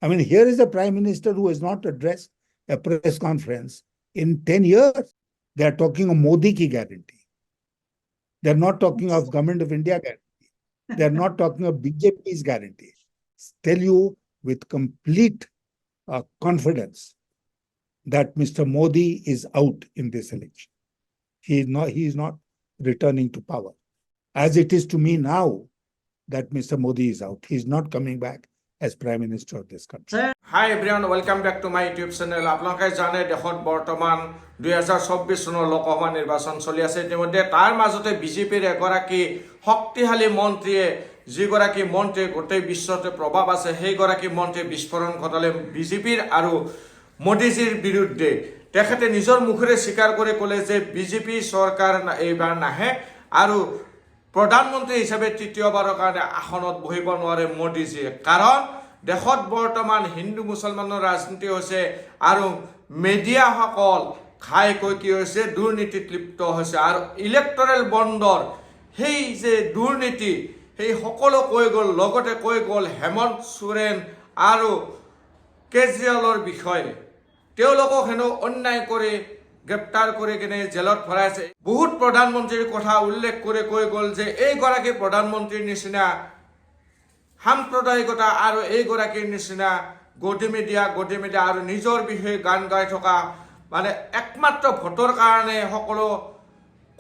I mean, here is a prime minister who has not addressed a press conference in 10 years. They are talking of Modi ki guarantee. They're not talking of Government of India guarantee. They're not talking of BJP's guarantee. Tell you with complete confidence that Mr. Modi is out in this election. He is not returning to power. As it is to me now that Mr. Modi is out. He's not coming back as Prime Minister of this country. Hi everyone, welcome back to my YouTube channel. আপোনালোকে জানে দেশত বৰ্তমান 2024 চনৰ লোকসভা নিৰ্বাচন চলি আছে। ইতিমধ্যে তাৰ মাজতে বিজেপিৰ এগৰাকী শক্তিশালী মন্ত্ৰীয়ে যিগৰাকী মন্ত্ৰীৰ গোটেই বিশ্বতে প্ৰভাৱ আছে সেইগৰাকী মন্ত্ৰীয়ে বিস্ফোৰণ ঘটালে বিজেপিৰ আৰু মোদীজীৰ বিৰুদ্ধে। তেখেতে নিজৰ মুখেৰে স্বীকাৰ কৰি ক'লে যে বিজেপি চৰকাৰ এইবাৰ নাহে আৰু প্ৰধানমন্ত্ৰী হিচাপে তৃতীয়বাৰৰ কাৰণে আসনত বহিব নোৱাৰে মোদীজীয়ে। কাৰণ দেশত বৰ্তমান হিন্দু মুছলমানৰ ৰাজনীতি হৈছে আৰু মিডিয়াসকল খাই কৈ কি হৈছে দুৰ্নীতিত লিপ্ত হৈছে আৰু ইলেক্টৰেল বণ্ডৰ সেই যে দুৰ্নীতি সেই সকলো কৈ গ'ল। লগতে কৈ গ'ল হেমন্ত সোৰেন আৰু কেজৰিৱালৰ বিষয়ে। তেওঁলোকক হেনো অন্যায় কৰি গ্ৰেপ্তাৰ কৰি কিনে জেলত ভৰাইছে। বহুত প্ৰধানমন্ত্ৰীৰ কথা উল্লেখ কৰি কৈ গ'ল যে এইগৰাকী প্ৰধানমন্ত্ৰীৰ নিচিনা সাম্প্ৰদায়িকতা আৰু এইগৰাকীৰ নিচিনা গদিমে দিয়া আৰু নিজৰ বিষয়ে গান গাই থকা মানে একমাত্ৰ ভোটৰ কাৰণে সকলো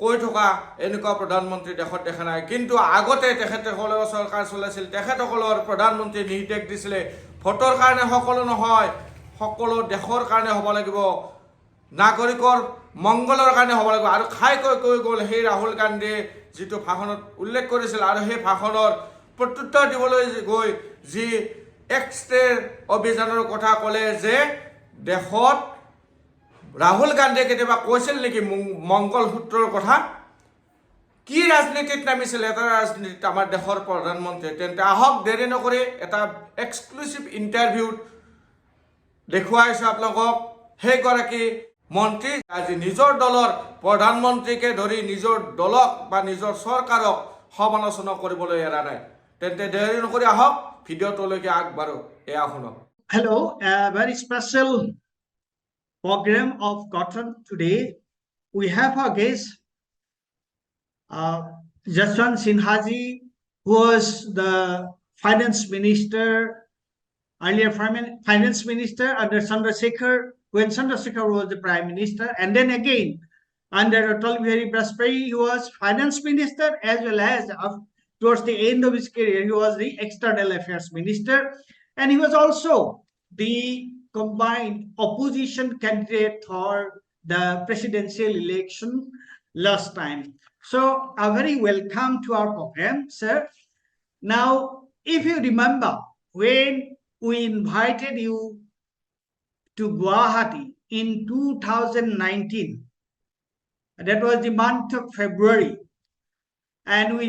কৈ থকা এনেকুৱা প্ৰধানমন্ত্ৰী দেশত দেখা নাই। কিন্তু আগতে তেখেতসকলৰ চৰকাৰ চলাইছিল, তেখেতসকলৰ প্ৰধানমন্ত্ৰী নিৰ্দেশ দিছিলে ভোটৰ কাৰণে সকলো নহয়, সকলো দেশৰ কাৰণে হ'ব লাগিব, নাগৰিকৰ মংগলৰ কাৰণে হ'ব লাগিব। আৰু খাই কৈ গ'ল সেই ৰাহুল গান্ধীয়ে যিটো ভাষণত উল্লেখ কৰিছিল আৰু সেই ভাষণৰ প্ৰত্যুত্তৰ দিবলৈ গৈ যি এক্সট্ৰে অভিযানৰ কথা ক'লে যে দেশত ৰাহুল গান্ধীয়ে কেতিয়াবা কৈছিল নেকি মংগল সূত্ৰৰ কথা? কি ৰাজনীতিত নামিছিল এটা ৰাজনীতিত আমাৰ দেশৰ প্ৰধানমন্ত্ৰী? তেন্তে আহক দেৰি নকৰি এটা এক্সক্লুচিভ ইণ্টাৰভিউত দেখুৱাইছোঁ আপোনালোকক সেইগৰাকী মন্ত্ৰী আজি নিজৰ দলৰ প্ৰধানমন্ত্ৰীকে ধৰি নিজৰ দলক বা নিজৰ চৰকাৰক সমালোচনা কৰিবলৈ এৰা নাই। তেন্তে দেৰি নকৰি আহক ভিডিঅ'টোলৈকে আগবাঢ়ো, এয়া শুনক। Hello, a very special program of Cotton today. We have our guest, Yashwant Sinhaji, who was the finance minister, earlier finance minister under Chandrasekhar, when Chandrasekhar was the prime minister, and then again under Atal Bihari Vajpayee, he was finance minister as well as towards the end of his career, he was the external affairs minister, and he was also the combined opposition candidate for the presidential election last time. So a very welcome to our program, sir. Now, if you remember, when we invited you to Guwahati in 2019, that was the month of February, and we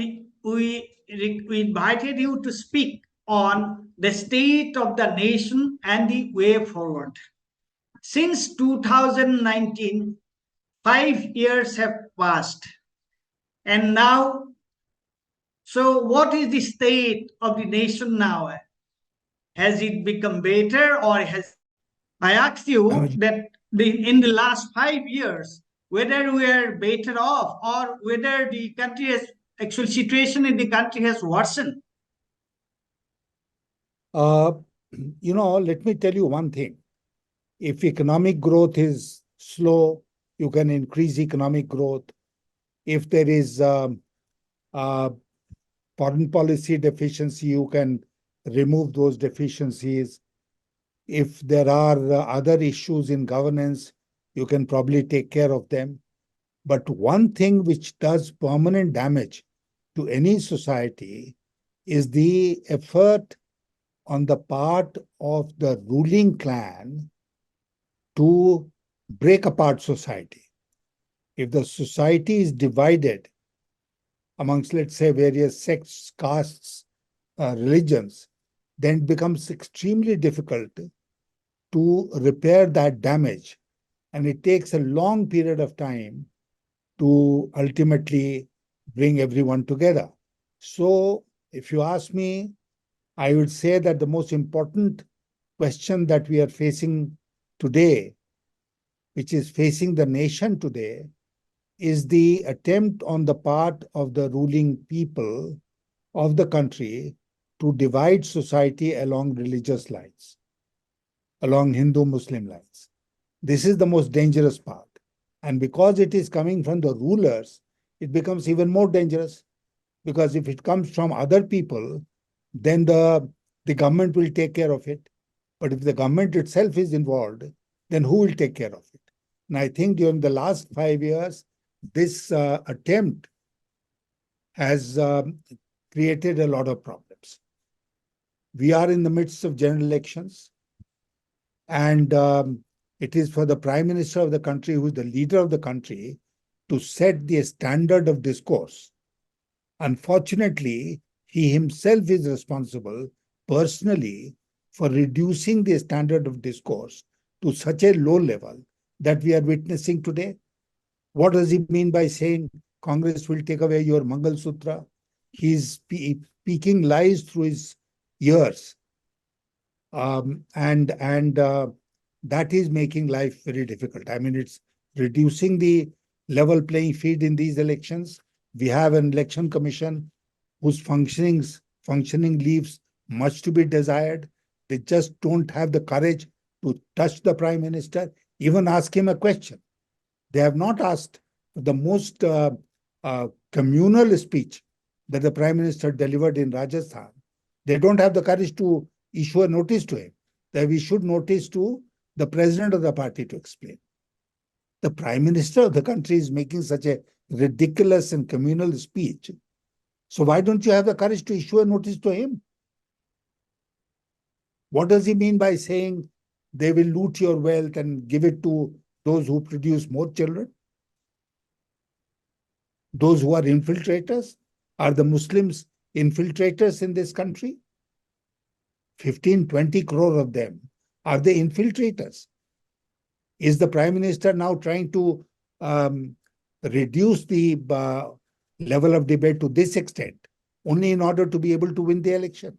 invited you to speak on the state of the nation and the way forward. Since 2019, 5 years have passed, and now, so what is the state of the nation now? Has it become better, or has I asked you that in the last 5 years whether we are better off or whether the country has actual situation in the country has worsened? Let me tell you one thing. If economic growth is slow, you can increase economic growth. If there is foreign policy deficiency, you can remove those deficiencies. If there are other issues in governance, you can probably take care of them. But one thing which does permanent damage to any society is the effort on the part of the ruling clan to break apart society. If the society is divided amongst, let's say, various sects, castes, religions, then it becomes extremely difficult to repair that damage. And it takes a long period of time to ultimately bring everyone together. So if you ask me, I would say that the most important question that we are facing today, which is facing the nation today, is the attempt on the part of the ruling people of the country to divide society along religious lines, along Hindu-Muslim lines. This is the most dangerous part. And because it is coming from the rulers, it becomes even more dangerous. Because if it comes from other people, then the government will take care of it. But if the government itself is involved, then who will take care of it? And I think during the last 5 years, this attempt has created a lot of problems. We are in the midst of general elections, and it is for the Prime Minister of the country, who is the leader of the country, to set the standard of discourse. Unfortunately, he himself is responsible personally for reducing the standard of discourse to such a low level that we are witnessing today. What does he mean by saying Congress will take away your Mangal Sutra? He's speaking lies through his ears. And that is making life very difficult. I mean, it's reducing the level playing field in these elections. We have an election commission whose functioning leaves much to be desired. They just don't have the courage to touch the Prime Minister, even ask him a question. They have not asked the most communal speech that the Prime Minister delivered in Rajasthan. They don't have the courage to issue a notice to him. That we should notice to the president of the party to explain. The Prime Minister of the country is making such a ridiculous and communal speech. So why don't you have the courage to issue a notice to him? What does he mean by saying they will loot your wealth and give it to those who produce more children? Those who are infiltrators? Are the Muslims infiltrators in this country? 15, 20 crore of them. Are they infiltrators? Is the Prime Minister now trying to reduce the level of debate to this extent, only in order to be able to win the election?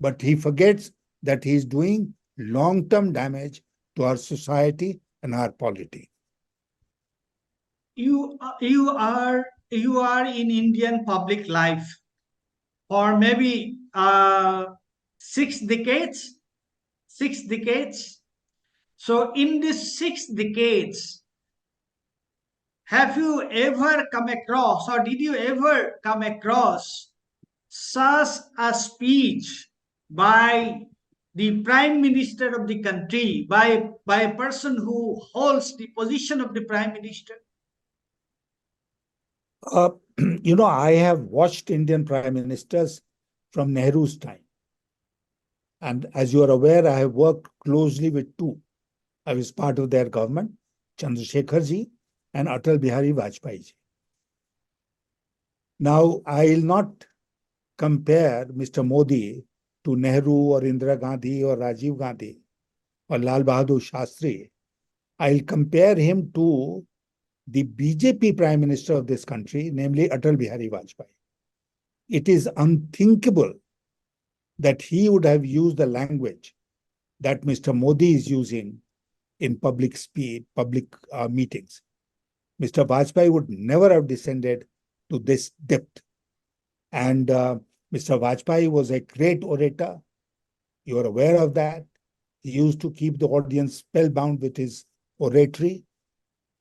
But he forgets that he is doing long-term damage to our society and our polity. You are in Indian public life for maybe 6 decades. 6 decades. So in these 6 decades, have you ever come across, or did you ever come across such a speech by the Prime Minister of the country, by a person who holds the position of the Prime Minister? I have watched Indian Prime Ministers from Nehru's time. And as you are aware, I have worked closely with two. I was part of their government, Chandrasekhar ji and Atal Bihari Vajpayee ji. Now, I will not compare Mr. Modi to Nehru or Indira Gandhi or Rajiv Gandhi or Lal Bahadur Shastri. I will compare him to the BJP Prime Minister of this country, namely Atal Bihari Vajpayee. It is unthinkable that he would have used the language that Mr. Modi is using in public meetings. Mr. Vajpayee would never have descended to this depth. And Mr. Vajpayee was a great orator. You are aware of that. He used to keep the audience spellbound with his oratory.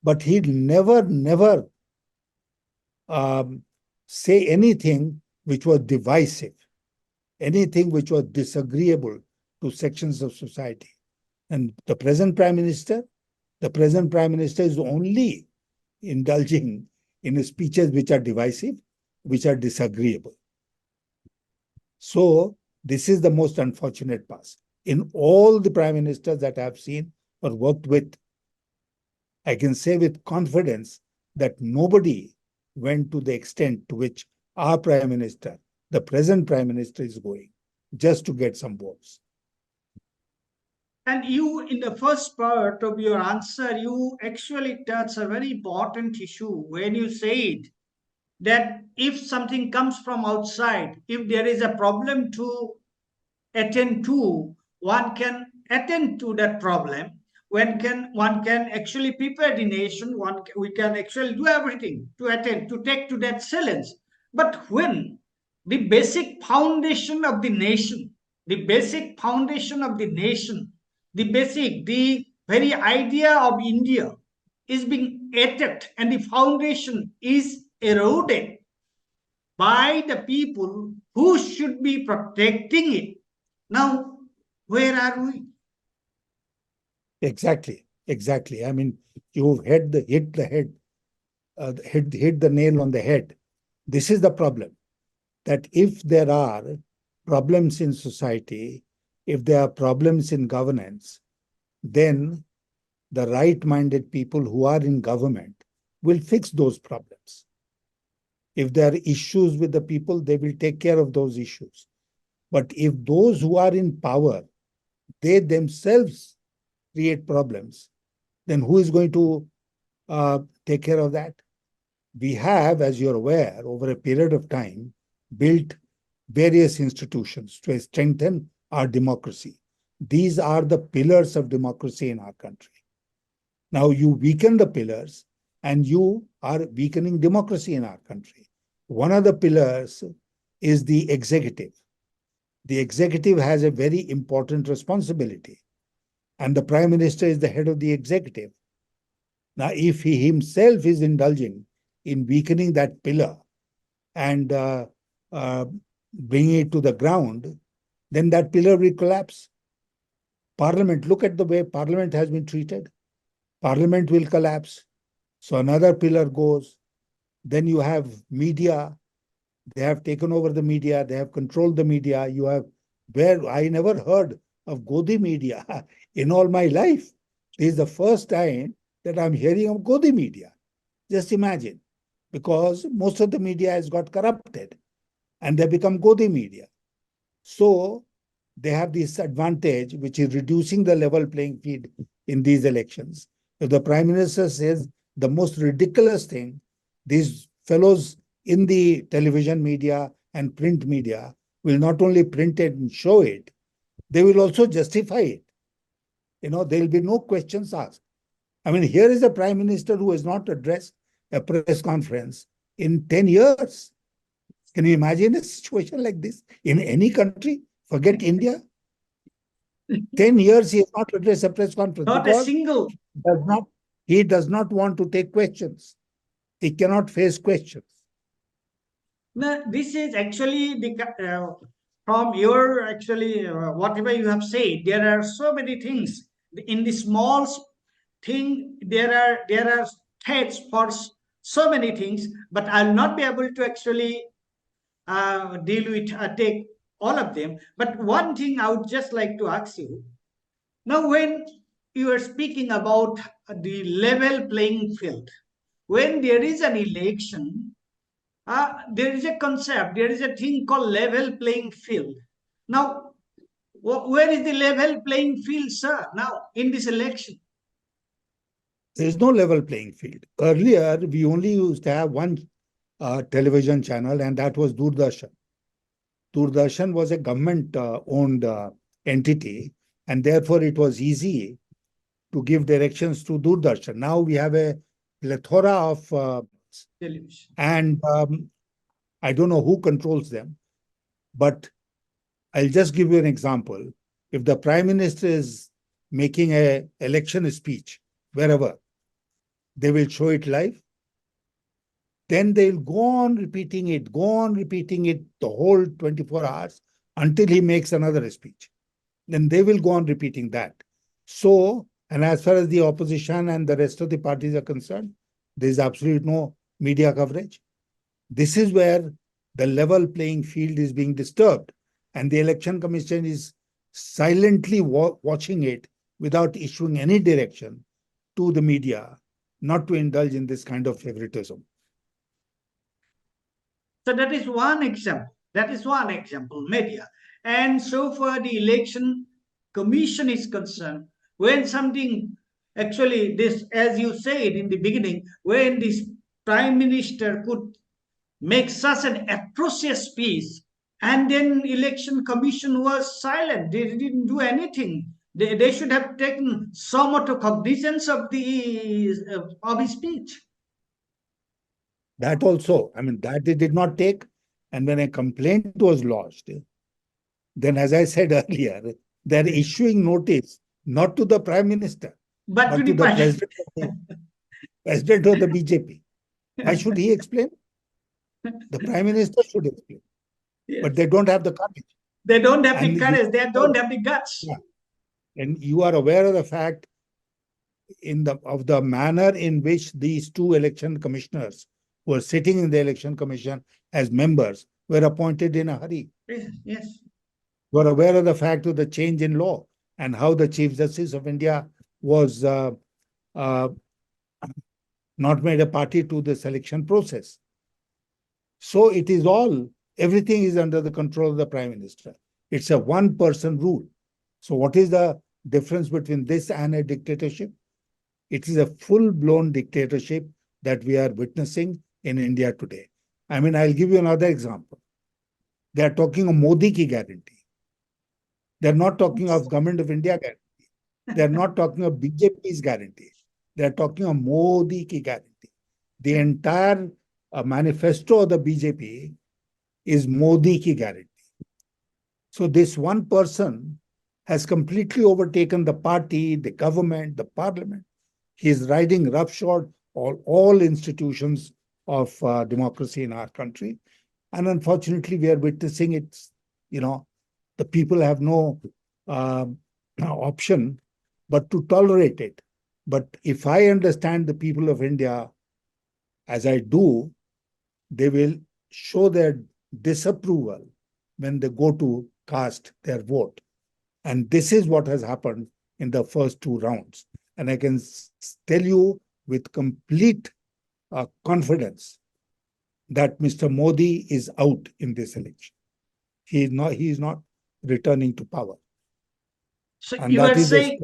But he'd never say anything which was divisive, anything which was disagreeable to sections of society. And the present Prime Minister is only indulging in speeches which are divisive, which are disagreeable. So this is the most unfortunate part. In all the Prime Ministers that I have seen or worked with, I can say with confidence that nobody went to the extent to which our Prime Minister, the present Prime Minister, is going, just to get some votes. And you, in the first part of your answer, you actually touch a very important issue when you said that if something comes from outside, if there is a problem to attend to, one can attend to that problem. One can actually prepare the nation. We can actually do everything to attend to take to that challenge. But when the basic foundation of the nation, the basic foundation of the nation, the very idea of India is being attacked and the foundation is eroded by the people who should be protecting it. Now, where are we? Exactly, exactly. I mean, you've hit the nail on the head. This is the problem, that if there are problems in society, if there are problems in governance, then the right-minded people who are in government will fix those problems. If there are issues with the people, they will take care of those issues. But if those who are in power, they themselves create problems, then who is going to take care of that? We have, as you're aware, over a period of time, built various institutions to strengthen our democracy. These are the pillars of democracy in our country. Now you weaken the pillars and you are weakening democracy in our country. One of the pillars is the executive. The executive has a very important responsibility, and the Prime Minister is the head of the executive. Now, if he himself is indulging in weakening that pillar and bringing it to the ground, then that pillar will collapse. Parliament, look at the way Parliament has been treated. Parliament will collapse. So another pillar goes. Then you have media. They have taken over the media. They have controlled the media. You have, where I never heard of Godi media in all my life. This is the first time that I'm hearing of Godi media. Just imagine, because most of the media has got corrupted and they become Godi media. So they have this advantage, which is reducing the level playing field in these elections. If the Prime Minister says the most ridiculous thing, these fellows in the television media and print media will not only print it and show it, they will also justify it. There will be no questions asked. I mean, here is a Prime Minister who has not addressed a press conference in 10 years. Can you imagine a situation like this in any country? Forget India. 10 years he has not addressed a press conference Not a because single. he does not want to take questions. He cannot face questions. No, this is actually from your whatever you have said. There are so many things in the small thing. There are threats for so many things, but I'll not be able to actually deal with take all of them. But one thing I would just like to ask you now, when you are speaking about the level playing field, when there is an election, there is a concept, there is a thing called level playing field. Now, where is the level playing field, sir, now in this election? There is no level playing field. Earlier, we only used to have one television channel, and that was Doordarshan. Doordarshan was a government-owned entity, and therefore it was easy to give directions to Doordarshan. Now we have a plethora of Television. and I don't know who controls them, but I'll just give you an example. If the Prime Minister is making an election speech wherever, they will show it live. Then they'll go on repeating it the whole 24 hours until he makes another speech. Then they will go on repeating that. So, and as far as the opposition and the rest of the parties are concerned, there is absolutely no media coverage. This is where the level playing field is being disturbed. And the Election Commission is silently watching it without issuing any direction to the media not to indulge in this kind of favoritism. So that is one example. Media. And so far, the election commission is concerned, when something actually this, as you said in the beginning, when this prime minister could make such an atrocious speech, And then election commission was silent. They didn't do anything. They should have taken somewhat of cognizance of his speech. That also, I mean, that they did not take. And when a complaint was lodged, then as I said earlier, they're issuing notice not to the Prime Minister, But to but to the the president of the BJP. Why should he explain? The Prime Minister should explain. Yes. But they don't have the courage. They don't have And the courage. They don't have the guts. Yeah. And you are aware of the fact of the manner in which these two election commissioners who were sitting in the election commission as members were appointed in a hurry. Yes. You are aware of the fact of the change in law and how the Chief Justice of India was not made a party to the selection process. So it is everything is under the control of the Prime Minister. It's a one-person rule. So what is the difference between this and a dictatorship? It is a full-blown dictatorship that we are witnessing in India today. I mean, I'll give you another example. They are talking of Modi ki guarantee. They're not talking of Government of India guarantee. They're not talking of BJP's guarantee. They're talking of Modi ki guarantee. The entire manifesto of the BJP is Modi ki guarantee. So this one person has completely overtaken the party, the government, the parliament. He is riding roughshod all institutions of democracy in our country. And unfortunately, we are witnessing it. The people have no option but to tolerate it. But if I understand the people of India, as I do, they will show their disapproval when they go to cast their vote. And this is what has happened in the first two rounds. And I can tell you with complete confidence that Mr. Modi is out in this election. He is not returning to power. So and you that are is saying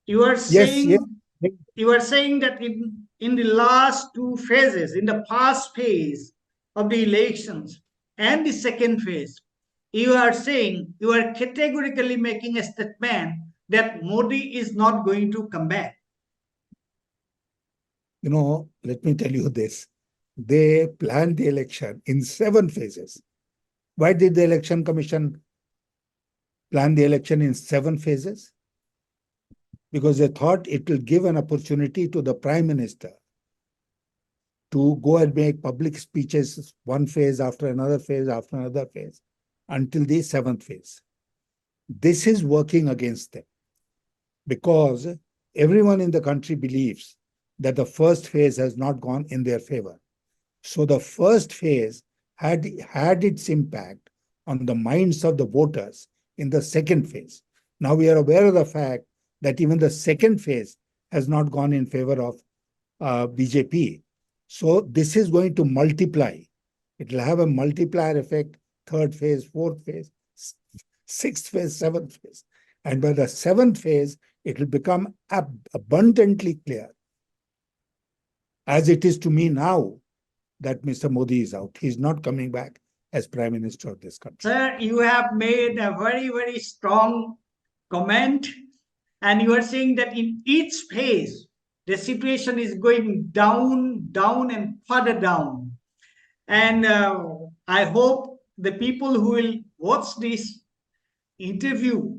you are saying yes. you are saying that in the last two phases, in the first phase of the elections and the second phase, you are saying, you are categorically making a statement that Modi is not going to come back. Let me tell you this. They planned the election in 7 phases. Why did the Election Commission plan the election in 7 phases? Because they thought it will give an opportunity to the Prime Minister to go and make public speeches, one phase after another phase after another phase, until the 7th phase. This is working against them because everyone in the country believes that the first phase has not gone in their favor. So the first phase had its impact on the minds of the voters in the second phase. Now we are aware of the fact that even the second phase has not gone in favor of BJP. So this is going to multiply. It will have a multiplier effect, 3rd phase, 4th phase, 6th phase, 7th phase. And by the 7th phase, it will become abundantly clear, as it is to me now, that Mr. Modi is out. He's not coming back as Prime Minister of this country. Sir, you have made a very, very strong comment, and you are saying that in each phase, the situation is going down, down, and further down. And I hope the people who will watch this interview,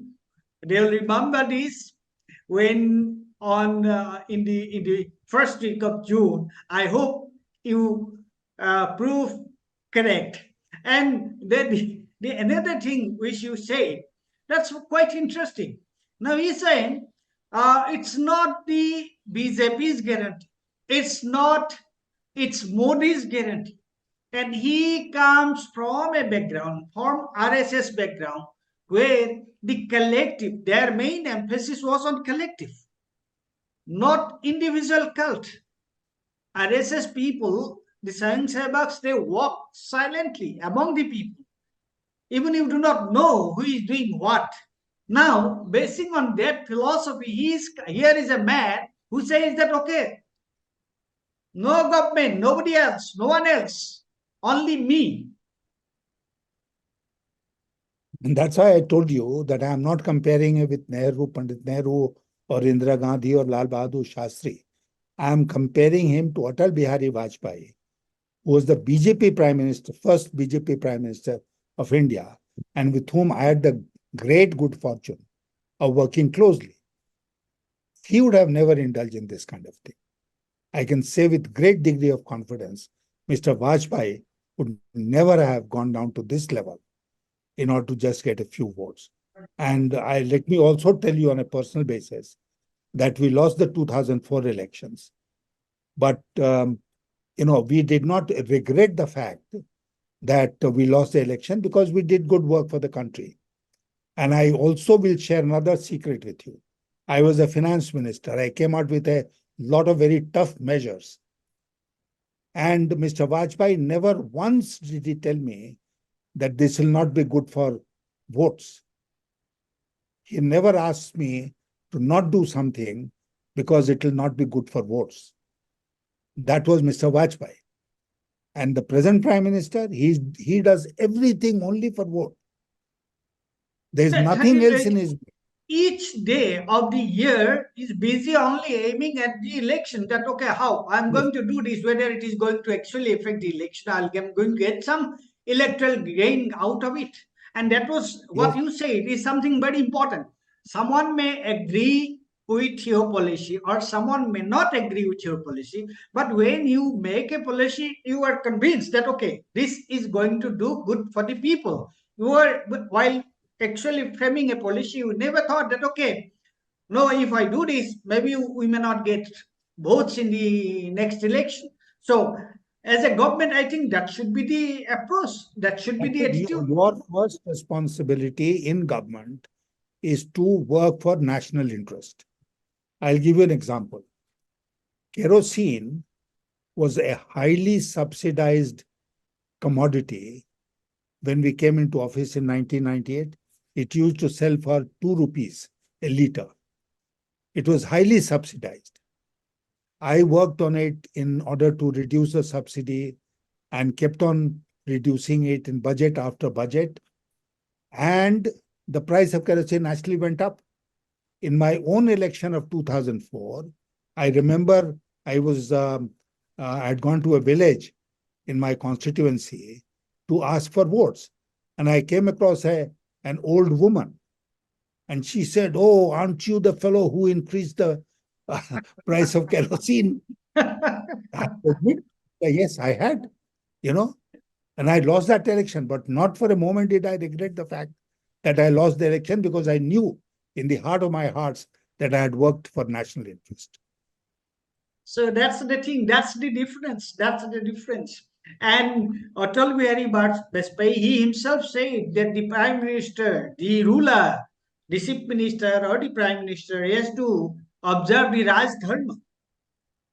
they'll remember this when in the first week of June. I hope you prove correct. And then the another thing which you say, that's quite interesting. Now he's saying it's not the BJP's guarantee. It's Modi's guarantee. And he comes from a background, from RSS background, where the collective, their main emphasis was on collective, not individual cult. RSS people, the Sanghabaks, they walk silently among the people. Even you do not know who is doing what. Now, basing on that philosophy, here is a man who says that, okay, no government, nobody else, no one else, only me. And that's why I told you that I am not comparing it with Nehru, Pandit Nehru, or Indira Gandhi, or Lal Bahadur Shastri. I am comparing him to Atal Bihari Vajpayee, who was the BJP Prime Minister, first BJP Prime Minister of India, and with whom I had the great good fortune of working closely. He would have never indulged in this kind of thing. I can say with great degree of confidence, Mr. Vajpayee would never have gone down to this level in order to just get a few votes. And let me also tell you on a personal basis that we lost the 2004 elections. But, we did not regret the fact that we lost the election because we did good work for the country. And I also will share another secret with you. I was a finance minister. I came out with a lot of very tough measures. And Mr. Vajpayee never once did he tell me that this will not be good for votes. He never asked me to not do something because it will not be good for votes. That was Mr. Vajpayee. And the present Prime Minister, he does everything only for vote. There's nothing else in his... Each day of the year is busy only aiming at the election, that okay, how I'm going to do this, whether it is going to actually affect the election, I'm going to get some electoral gain out of it. And that was what you said is something very important. Someone may agree with your policy or someone may not agree with your policy, but when you make a policy, you are convinced that okay, this is going to do good for the people. You are, while actually framing a policy, you never thought that okay, no, if I do this, maybe we may not get votes in the next election. So as a government, I think that should be the approach, that should be the attitude. Your first responsibility in government is to work for national interest. I'll give you an example. Kerosene was a highly subsidized commodity when we came into office in 1998. It used to sell for 2 rupees a liter. It was highly subsidized. I worked on it in order to reduce the subsidy and kept on reducing it in budget after budget. And the price of kerosene actually went up. In my own election of 2004, I remember I had gone to a village in my constituency to ask for votes. And I came across an old woman. And she said, "Oh, aren't you the fellow who increased the price of kerosene?" I admit, yes, I had, and I lost that election. But not for a moment did I regret the fact that I lost the election, because I knew in the heart of my hearts that I had worked for national interest. So that's the thing. That's the difference. That's the difference. And Atal Bihari Vajpayee, he himself said that the Prime Minister, the ruler, the Chief Minister or the Prime Minister has to observe the Raj Dharma.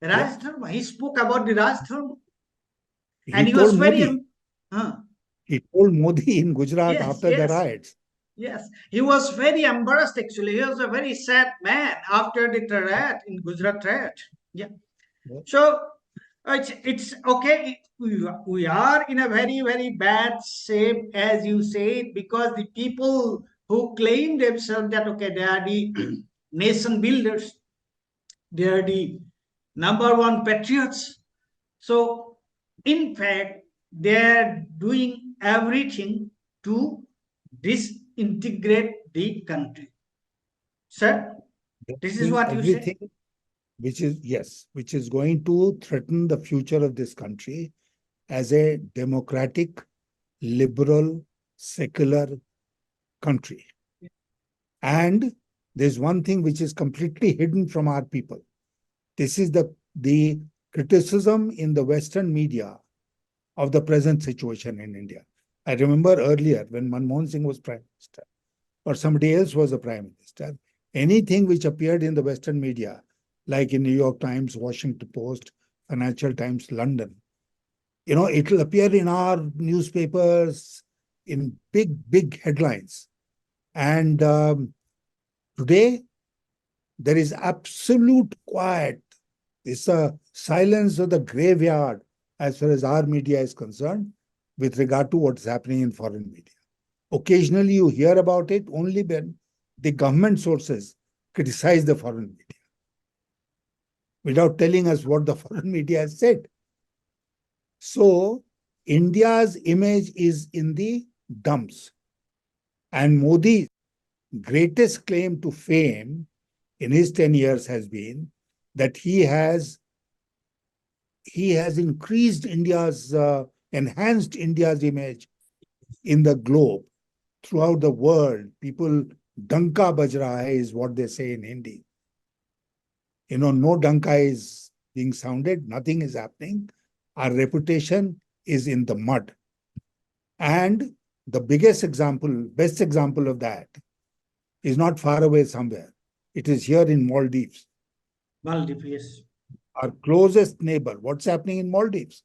Raj Dharma. He spoke about the Raj Dharma. And he was very... He told Modi in Gujarat after the riots. Yes, he was very embarrassed actually. He was a very sad man after the riot in Gujarat riot. Yeah. So it's okay. We are in a very, very bad shape, as you said, because the people who claim themselves that okay, they are the nation builders, they are the number one patriots. So in fact, they are doing everything to disintegrate the country. Sir, this is what you say? Which is going to threaten the future of this country as a democratic, liberal, secular country. And there's one thing which is completely hidden from our people. This is the criticism in the Western media of the present situation in India. I remember earlier when Manmohan Singh was Prime Minister or somebody else was the Prime Minister, anything which appeared in the Western media, like in New York Times, Washington Post, Financial Times, London, it will appear in our newspapers in big, big headlines. And today, there is absolute quiet. It's a silence of the graveyard as far as our media is concerned with regard to what's happening in foreign media. Occasionally you hear about it only when the government sources criticize the foreign media without telling us what the foreign media has said. So India's image is in the dumps. And Modi's greatest claim to fame in his 10 years has been that he has increased India's, enhanced India's image in the globe, throughout the world. People, danka baj raha hai is what they say in Hindi. No danka is being sounded, nothing is happening. Our reputation is in the mud. And the best example of that is not far away somewhere. It is here in Maldives. Maldives, yes. Our closest neighbor. What's happening in Maldives?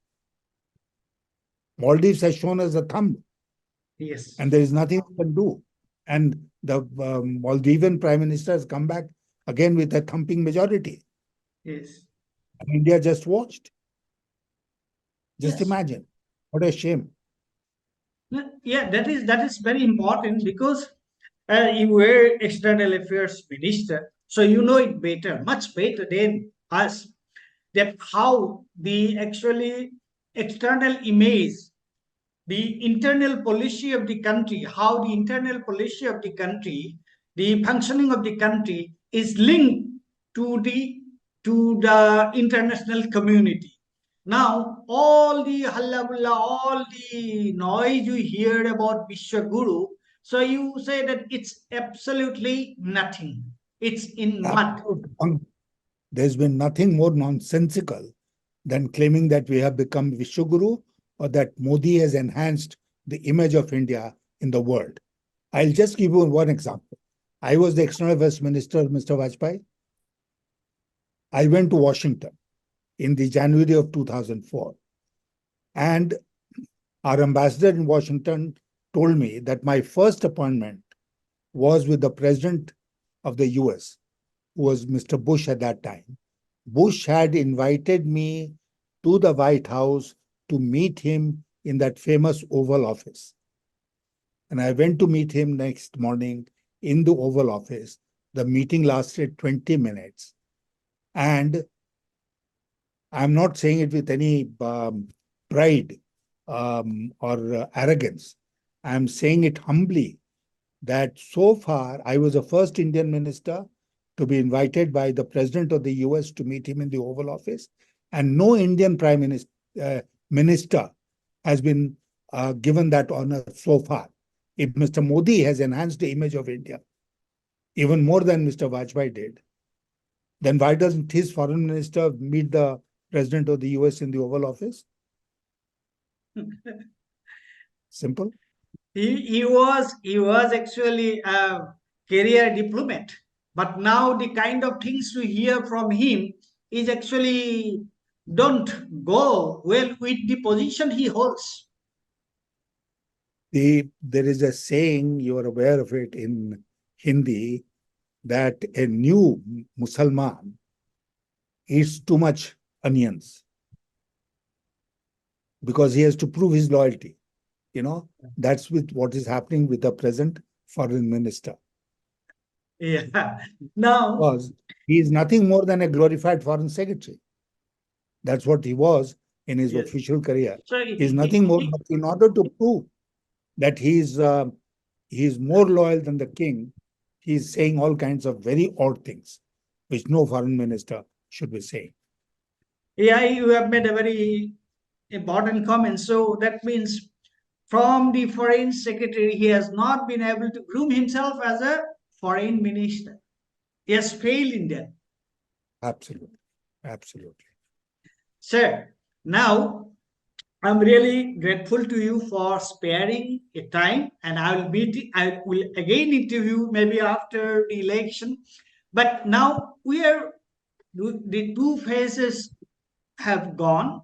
Maldives has shown us a thumb. Yes. And there is nothing we can do. And the Maldivian Prime Minister has come back again with a thumping majority. Yes. And India just watched. Just Yes. imagine. What a shame. Yeah, that is very important because you were external affairs minister, so you know it better, much better than us, that how the actually external image, the internal policy of the country, how the internal policy of the country, the functioning of the country is linked to the international community. Now, all the hullabulla, all the noise you hear about Vishwaguru, so you say that it's absolutely nothing. It's in mud. There's been nothing more nonsensical than claiming that we have become Vishwaguru or that Modi has enhanced the image of India in the world. I'll just give you one example. I was the external affairs minister, Mr. Vajpayee. I went to Washington in the January of 2004. And our ambassador in Washington told me that my first appointment was with the president of the US, who was Mr. Bush at that time. Bush had invited me to the White House to meet him in that famous Oval Office. And I went to meet him next morning in the Oval Office. The meeting lasted 20 minutes. And I'm not saying it with any pride or arrogance. I'm saying it humbly that so far I was the first Indian minister to be invited by the president of the US to meet him in the Oval Office. And no Indian prime minister has been given that honor so far. If Mr. Modi has enhanced the image of India, even more than Mr. Vajpayee did, then why doesn't his foreign minister meet the president of the US in the Oval Office? Simple. He was actually a career diplomat, but now the kind of things we hear from him is actually don't go well with the position he holds. There is a saying, you are aware of it in Hindi, that a new Musalman eats too much onions because he has to prove his loyalty. That's with what is happening with the present foreign minister. Yeah. Now, Because he is nothing more than a glorified foreign secretary. That's what he was in his yes. official career. So He is nothing more, but in order to prove that he is more loyal than the king, he is saying all kinds of very odd things, which no foreign minister should be saying. yeah, you have made a very important comment. So that means from the foreign secretary, he has not been able to groom himself as a foreign minister. He has failed in that. Absolutely. Absolutely. Sir, now I'm really grateful to you for sparing a time, and I will again interview maybe after the election. But now the two phases have gone.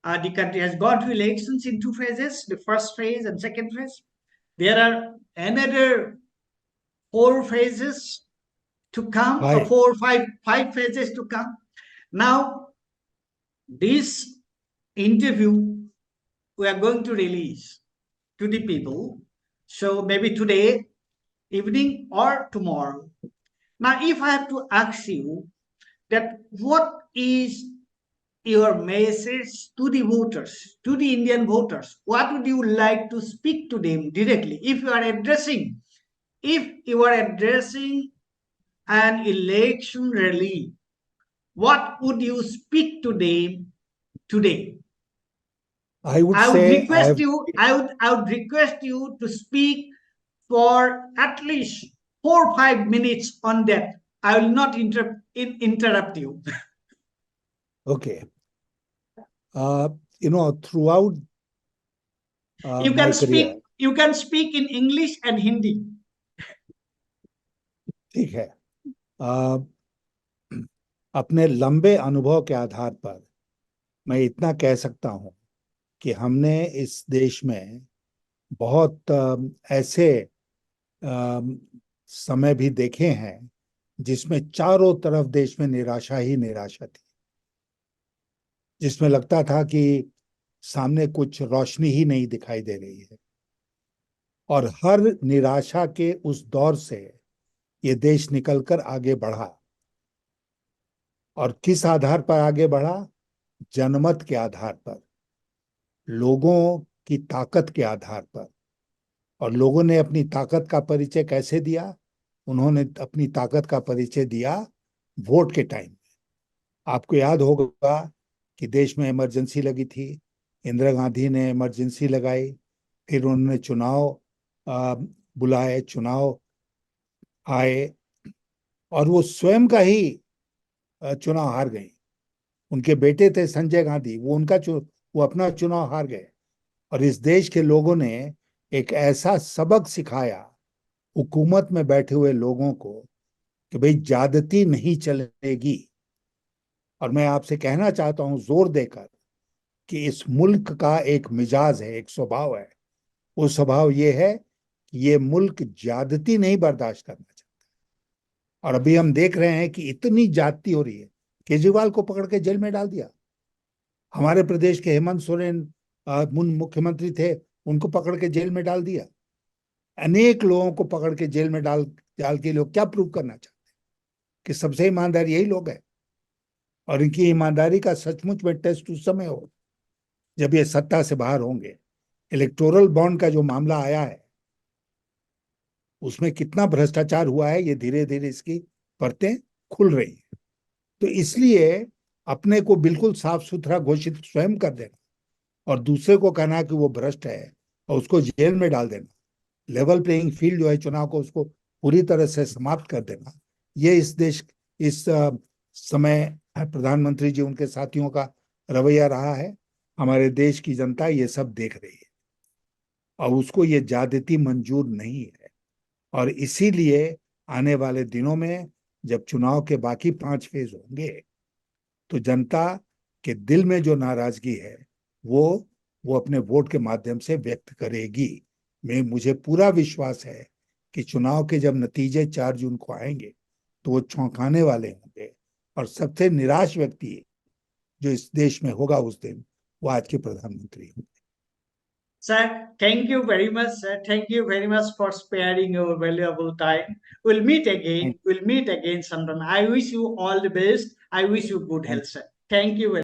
The country has gone to elections in two phases, the first phase and second phase. There are another four phases to come, or five phases to come. Now, this interview we are going to release to the people. So maybe today evening or tomorrow. Now, if I have to ask you that what is your message to the voters, to the Indian voters, what would you like to speak to them directly? If you are addressing an election rally, what would you speak to them today? I would I would say I request have, you, I would request you to speak for at least 4 or 5 minutes on that. I will not interrupt you. okay. Throughout You my can career, speak in English and Hindi. ठीक है, अ, अपने लंबे अनुभव के आधार पर मैं इतना कह सकता हूं कि हमने इस देश में बहुत ऐसे समय भी देखे हैं जिसमें चारों तरफ देश में निराशा ही निराशा थी, जिसमें लगता था कि सामने कुछ रोशनी ही नहीं दिखाई दे रही है। और हर निराशा के उस दौर से ये देश निकलकर आगे बढ़ा। और किस आधार पर आगे बढ़ा? जनमत के आधार पर, लोगों की ताकत के आधार पर। और लोगों ने अपनी ताकत का परिचय कैसे दिया? उन्होंने अपनी ताकत का परिचय दिया वोट के टाइम में। आपको याद होगा कि देश में इमरजेंसी लगी थी, इंदिरा गांधी ने इमरजेंसी लगाई, फिर उन्होंने चुनाव बुलाए, चुनाव आए, और वो स्वयं का ही चुनाव हार गई। उनके बेटे थे संजय गांधी, वो अपना चुनाव हार गए। और इस देश के लोगों ने एक ऐसा सबक सिखाया हुकूमत में बैठे हुए लोगों को कि भाई ज्यादती नहीं चलेगी। और मैं आपसे कहना चाहता हूं जोर देकर कि इस मुल्क का एक मिजाज है, एक स्वभाव है। वो स्वभाव ये है कि ये मुल्क ज्यादती नहीं बर्दाश्त करना चाहता। और अभी हम देख रहे हैं कि इतनी ज्यादती हो रही है। केजरीवाल को पकड़ के जेल में डाल दिया। हमारे प्रदेश के हेमंत सोरेन मुख्यमंत्री थे, उनको पकड़ के जेल में डाल दिया। अनेक लोगों को पकड़ के जेल में डाल डाल के लोग क्या प्रूव करना चाहते हैं? कि सबसे ईमानदार यही लोग हैं। और इनकी ईमानदारी का सचमुच में टेस्ट उस समय हो जब ये सत्ता से बाहर होंगे। इलेक्टोरल बॉन्ड का जो मामला आया है, उसमें कितना भ्रष्टाचार हुआ है, ये धीरे धीरे इसकी परतें खुल रही हैं। तो इसलिए अपने को बिल्कुल साफ सुथरा घोषित स्वयं कर देना और दूसरे को कहना कि वो भ्रष्ट है और उसको जेल में डाल देना, लेवल प्लेइंग फील्ड जो है चुनाव को, उसको पूरी तरह से समाप्त कर देना, ये इस समय प्रधानमंत्री जी उनके साथियों का रवैया रहा है। हमारे देश की जनता ये सब देख रही है और उसको ये ज्यादती मंजूर नहीं है। और इसीलिए आने वाले दिनों में जब चुनाव के बाकी 5 फेज होंगे तो जनता के दिल में जो नाराजगी है वो अपने वोट के माध्यम से व्यक्त करेगी। मुझे पूरा विश्वास है कि चुनाव के जब नतीजे 4 जून को आएंगे तो वो चौंकाने वाले होंगे। और सबसे निराश व्यक्ति जो इस देश में होगा उस दिन, वो आज के प्रधानमंत्री होंगे। Sir, thank you very much, sir. Thank you very much for sparing your valuable time. We'll meet again. We'll meet again sometime. I wish you all the best. I wish you good health, sir. Thank you very